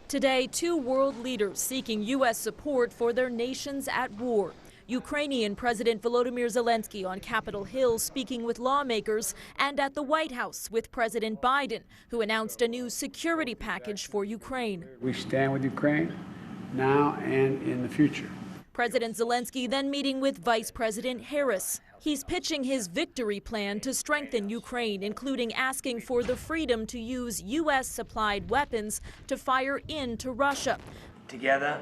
Today, two world leaders seeking U.S. support for their nations at war. Ukrainian President Volodymyr Zelenskyy on Capitol Hill speaking with lawmakers, and at the White House with President Biden, who announced a new security package for Ukraine. We stand with Ukraine now and in the future. President Zelenskyy then meeting with Vice President Harris. He's pitching his victory plan to strengthen Ukraine, including asking for the freedom to use U.S.-supplied weapons to fire into Russia. Together,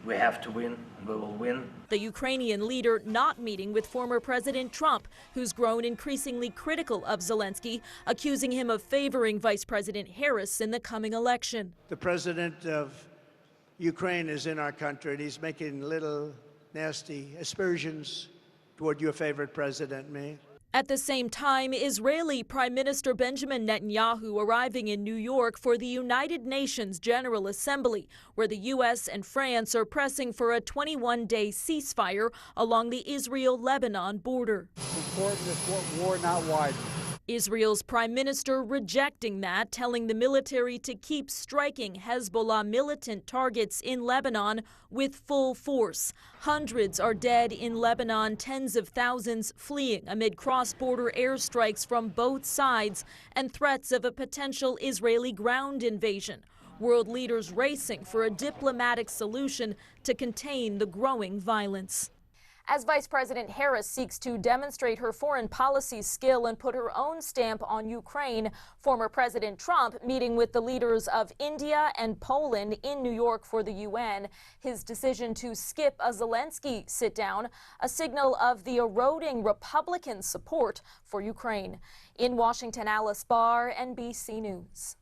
we have to win, and we will win. The Ukrainian leader not meeting with former President Trump, who's grown increasingly critical of Zelenskyy, accusing him of favoring Vice President Harris in the coming election. The president of Ukraine is in our country, and he's making little nasty aspersions toward your favorite president, me. At the same time, Israeli Prime Minister Benjamin Netanyahu arriving in New York for the United Nations General Assembly, where the U.S. and France are pressing for a 21-day ceasefire along the Israel-Lebanon border. Important is war not widen. Israel's prime minister rejecting that, telling the military to keep striking Hezbollah militant targets in Lebanon with full force. Hundreds are dead in Lebanon, tens of thousands fleeing amid cross-border airstrikes from both sides and threats of a potential Israeli ground invasion. World leaders racing for a diplomatic solution to contain the growing violence. As Vice President Harris seeks to demonstrate her foreign policy skill and put her own stamp on Ukraine, former President Trump meeting with the leaders of India and Poland in New York for the UN. His decision to skip a Zelenskyy sit-down, a signal of the eroding Republican support for Ukraine. In Washington, Alice Barr, NBC News.